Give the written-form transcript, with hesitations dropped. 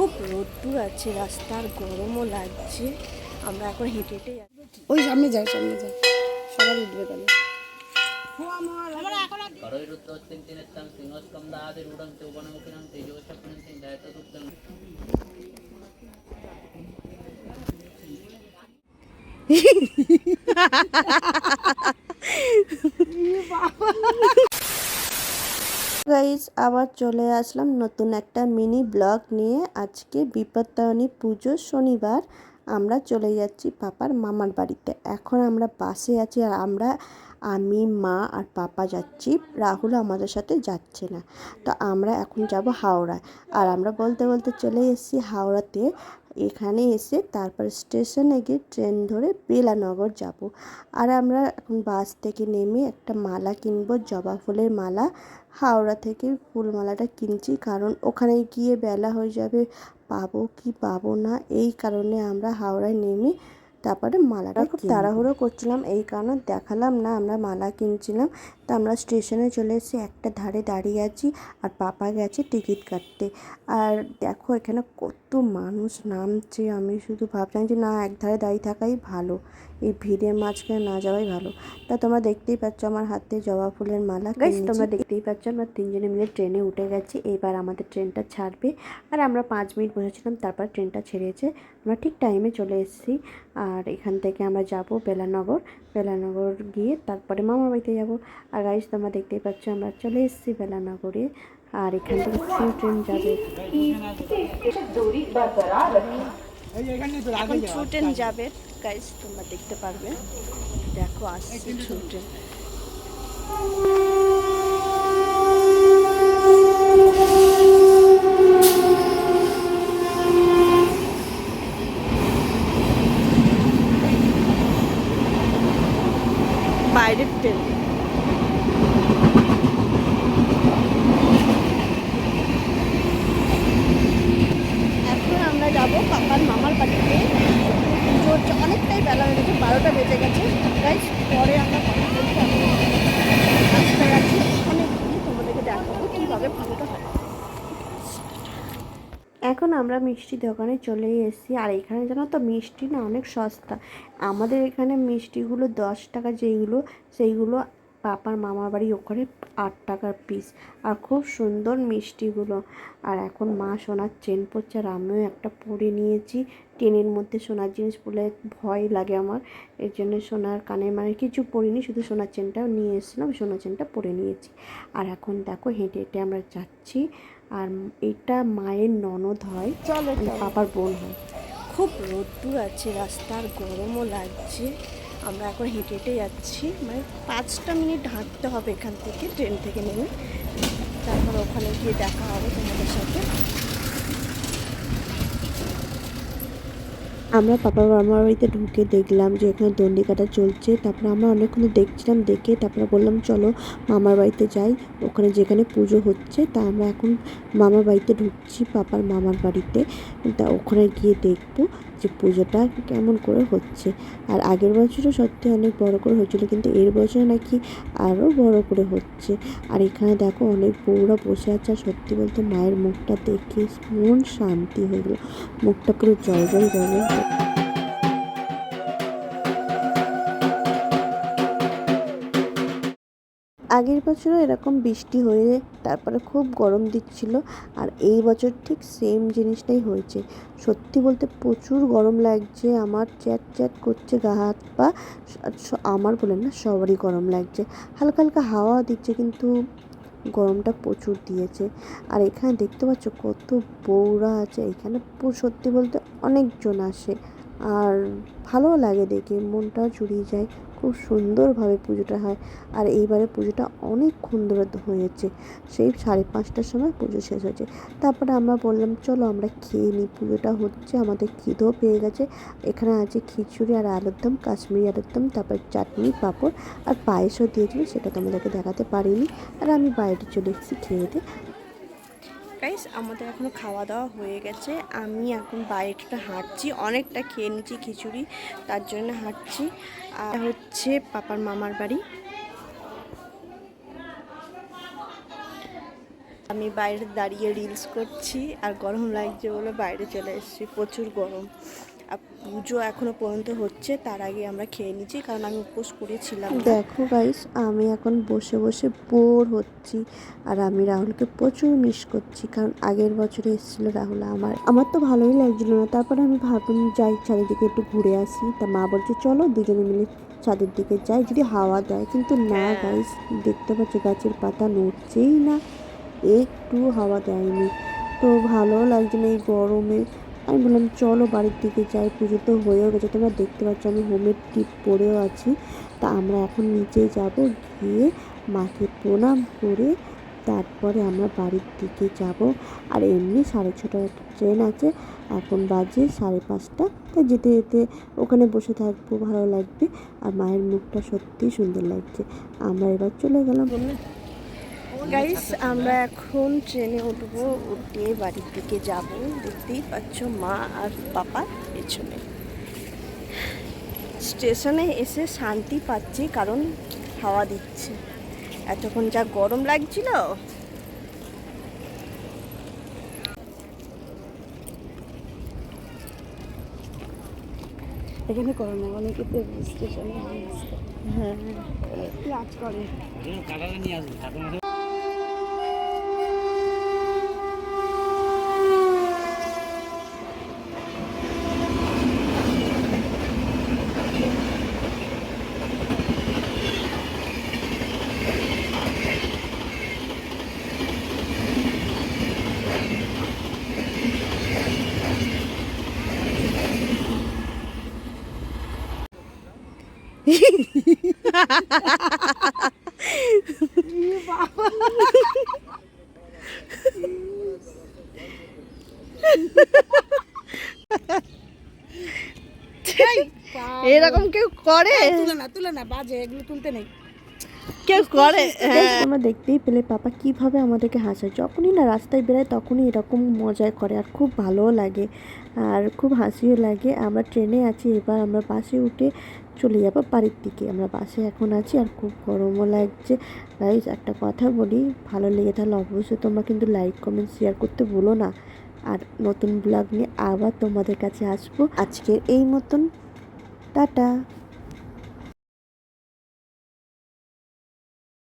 খুব রোদ্দুর আছে, রাস্তার গরমও লাগছে। আমরা এখন হেঁটে হেঁটে ওই সামনে যায় সবার উঠবে তাহলে। গাইস আবার চলে আসলাম নতুন একটা মিনি ব্লগ নিয়ে। আজকে বিপত্তায়নী পুজো শনিবার আমরা চলে যাচ্ছি পাপার মামার বাড়িতে। এখন আমরা বাসে আছি আর আমি মা আর পাপা যাচ্ছি, রাহুল আমাদের সাথে যাচ্ছে না। তো আমরা এখন যাব হাওড়ায়। আর আমরা বলতে বলতে চলে এসেছি হাওড়াতে। এখানে এসে তারপর স্টেশনে গিয়ে ট্রেন ধরে বেলানগর যাব। আর আমরা এখন বাস থেকে নেমে একটা মালা কিনবো, জবা ফুলের মালা। হাওড়া থেকে ফুলমালাটা কিনছি কারণ ওখানে গিয়ে বেলা হয়ে যাবে, পাবো কি পাবো না, এই কারণে আমরা হাওড়ায় নেমে তারপরে মালাটা খুব তাড়াহুড়ো করছিলাম, এই কারণে দেখালাম না আমরা মালা কিনছিলাম। তো আমরা স্টেশনে চলে এসেছি, একটা ধারে দাঁড়িয়ে আছি আর পাপা গেছে টিকিট কাটতে। আর দেখো এখানে কত মানুষ নামছে, আমি শুধু ভাবছিলাম যে না এক ধারে দাঁড়িয়ে থাকাই ভালো, এই ভিড়ের মাঝখানে না যাওয়াই ভালো। তা তোমরা দেখতেই পাচ্ছ আমার হাতে জবা ফুলের মালা। গাইস তোমরা দেখতেই পাচ্ছ আমরা তিনজনে মিলে ট্রেনে উঠে গেছি। এবার আমাদের ট্রেনটা ছাড়বে আর আমরা 5 মিনিট বসেছিলাম, তারপর ট্রেনটা ছেড়েছে। আমরা ঠিক টাইমে চলে এসেছি। আর এখান থেকে আমরা যাব বেলানগর গিয়ে তারপরে মামার বাড়িতে যাব। আর গাইস তোমরা দেখতেই পাচ্ছ আমরা চলে এসেছি বেলানগরে। আর এখান থেকে থ্রু ট্রেন যাবে, এখন থ্রু ট্রেন যাবে। গাইস তোমরা দেখতে পারবে, দেখো আসছে থ্রু ট্রেন। বাইরের ট্রেন। এখন আমরা যাব পাপার মামার বাড়িতে। পুজোর অনেকটাই বেলা হয়ে গেছে, 12টা বেজে গেছে। গাইস পরে আমরা কথা বলছি, আমি রাস্তায় আছি, অনেক গিয়ে তোমাদেরকে দেখাবো কীভাবে পুজোটা হয়। এখন আমরা মিষ্টি দোকানে চলে এসেছি। আর এখানে জানো তো মিষ্টি না অনেক সস্তা। আমাদের এখানে মিষ্টিগুলো 10 টাকা যেইগুলো, সেইগুলো পাপার মামার বাড়ি ওখানে 8 টাকার পিস। আর খুব সুন্দর মিষ্টিগুলো। আর এখন মা সোনার চেন পরছে আর আমিও একটা পরে নিয়েছি। ট্রেনের মধ্যে সোনার জিনিস পরলে ভয় লাগে আমার, এর জন্য সোনার কানের মানে কিছু পরিনি, শুধু সোনার চেনটাও নিয়ে এসেছিলাম, সোনার চেনটা পরে নিয়েছি। আর এখন দেখো হেঁটে হেঁটে আমরা যাচ্ছি। আর এটা মায়ের ননদ হয়, পাপার বোন হয়। খুব রোদ্দুর আছে, রাস্তার গরমও লাগছে। আমরা এখন হেঁটে হেঁটে যাচ্ছি, মানে 5টা মিনিট হাঁটতে হবে এখান থেকে, ট্রেন থেকে নেমে। তারপর ওখানে গিয়ে দেখা হবে তোমাদের সাথে। আমরা পাপার মামার বাড়িতে ঢুকে দেখলাম যে এখানে দণ্ডি কাটা চলছে। তারপরে আমরা অনেকক্ষণ দেখছিলাম, দেখে তারপরে বললাম চলো মামার বাড়িতে যাই, ওখানে যেখানে পুজো হচ্ছে। তা আমরা এখন মামার বাড়িতে ঢুকছি, পাপার মামার বাড়িতে। তা ওখানে গিয়ে দেখবো যে পুজোটা কেমন করে হচ্ছে। আর আগের বছরও সত্যি অনেক বড় করে হচ্ছিলো, কিন্তু এর বছর নাকি আরও বড় করে হচ্ছে। আর এখানে দেখো অনেক বউরা বসে আছে। আর সত্যি বলতে মায়ের মুখটা দেখে মন শান্তি হয়ে গেলো, মুখটা পুরো জল আগের বছরও এরকম বৃষ্টি হয়ে তারপরে খুব গরম দিচ্ছিল। আর এই বছর ঠিক সেম জিনিসটাই হয়েছে। সত্যি বলতে প্রচুর গরম লাগছে, আমার চ্যাট চ্যাট করছে গা হাত পা। আমার বলে না সবারই গরম লাগছে। হালকা হালকা হাওয়া দিচ্ছে কিন্তু গরমটা প্রচুর দিয়েছে। আর এখানে দেখতে পাচ্ছ কত বউরা আছে এখানে, সত্যি বলতে অনেকজন আসে। আর ভালো লাগে দেখে, মনটাও জুড়িয়ে যায়। খুব সুন্দরভাবে পুজোটা হয়। আর এইবারে পুজোটা অনেকক্ষণ ধরে হয়েছে, সেই 5:30টার সময় পুজো শেষ হয়েছে। তারপরে আমরা বললাম চলো আমরা খেয়ে নিই, পুজোটা হচ্ছে, আমাদের খিদেও পেয়ে গেছে। এখানে আছে খিচুড়ি আর আলুর দম, কাশ্মীরি আলুর দম, তারপর চাটনি, পাঁপড় আর পায়েসও দিয়েছিল, সেটা তোমাদেরকে দেখাতে পারিনি। আর আমি বাইরে চলে এসেছি খেয়ে। গাইস আমাদের এখনো খাওয়া দাওয়া হয়ে গেছে, আমি এখন বাইরেটা হাঁটছি, অনেকটা খেয়ে নিচ্ছি খিচুড়ি, তার জন্য হাঁটছি। আর হচ্ছে পাপার মামার বাড়ি। আমি বাইরে দাঁড়িয়ে রিলস করছি আর গরম লাগছে বলে বাইরে চলে এসেছি, প্রচুর গরম। আর পুজো এখনো পর্যন্ত হচ্ছে, তার আগে আমরা খেয়ে নিচ্ছি কারণ আমি উপোস করেছিলাম। দেখো গাইস, আমি এখন বসে বসে বোর হচ্ছি আর আমি রাহুলকে প্রচুর মিস করছি, কারণ আগের বছরে এসেছিল রাহুল। আমার তো ভালোই লাগছিল না, তারপরে আমি ভাবলাম যাই চারিদিকে একটু ঘুরে আসি। তা মা বলছে চলো দুজনে মিলে ছাদের দিকে যাই, যদি হাওয়া দেয়। কিন্তু না গাইস, দেখতে পাচ্ছি গাছের পাতা নড়ছেই না, একটু হাওয়া দেয়নি। তো ভালো লাগছে না এই গরমে। আমি বললাম চলো বাড়ির দিকে যাই, পুজো তো হয়েও গেছে, তোমরা দেখতে পাচ্ছ আমি হোমের টিপ পরেও আছি। তা আমরা এখন নিচে যাব, গিয়ে মাকে প্রণাম করে তারপরে আমরা বাড়ির দিকে যাব। আর এমনি 6:30 একটা ট্রেন আছে, এখন বাজে 5:30। তাই যেতে যেতে ওখানে বসে থাকবো, ভালো লাগবে। আর মায়ের মুখটা সত্যিই সুন্দর লাগছে। আমরা এবার চলে গেলাম। গাইস, আমরা এখন ট্রেনে উঠবো, উঠে বাড়ির দিকে যাব। দেখতেই পাচ্ছ মা আর পাপা পেছনে। স্টেশনে এসে শান্তি পাচ্ছি কারণ হাওয়া দিচ্ছে, এতক্ষণ যা গরম লাগছিল। এখানে করো না, অনেকে স্টেশনে হ্যাঁ, কাজ করে। এরকম কেউ করে? তুলে না বাজে, এগুলো তুলতে নেই। কেউ করে? তোমরা দেখতেই পেলে পাপা কিভাবে আমাদেরকে হাসায়। যখনই না রাস্তায় বেরোয় তখনই এরকম মজাই করে, আর খুব ভালোও লাগে আর খুব হাসিও লাগে। আমরা ট্রেনে আছি, এবার আমরা বাসে উঠে চলে যাবো বাড়ির দিকে। আমরা বাসে এখন আছি আর খুব গরমও লাগছে। গাইস, একটা কথা বলি, ভালো লেগে তাহলে অবশ্যই তোমরা কিন্তু লাইক কমেন্ট শেয়ার করতে ভুলো না। আর নতুন ব্লগ নিয়ে আবার তোমাদের কাছে আসবো। আজকের এই মতন, টাটা।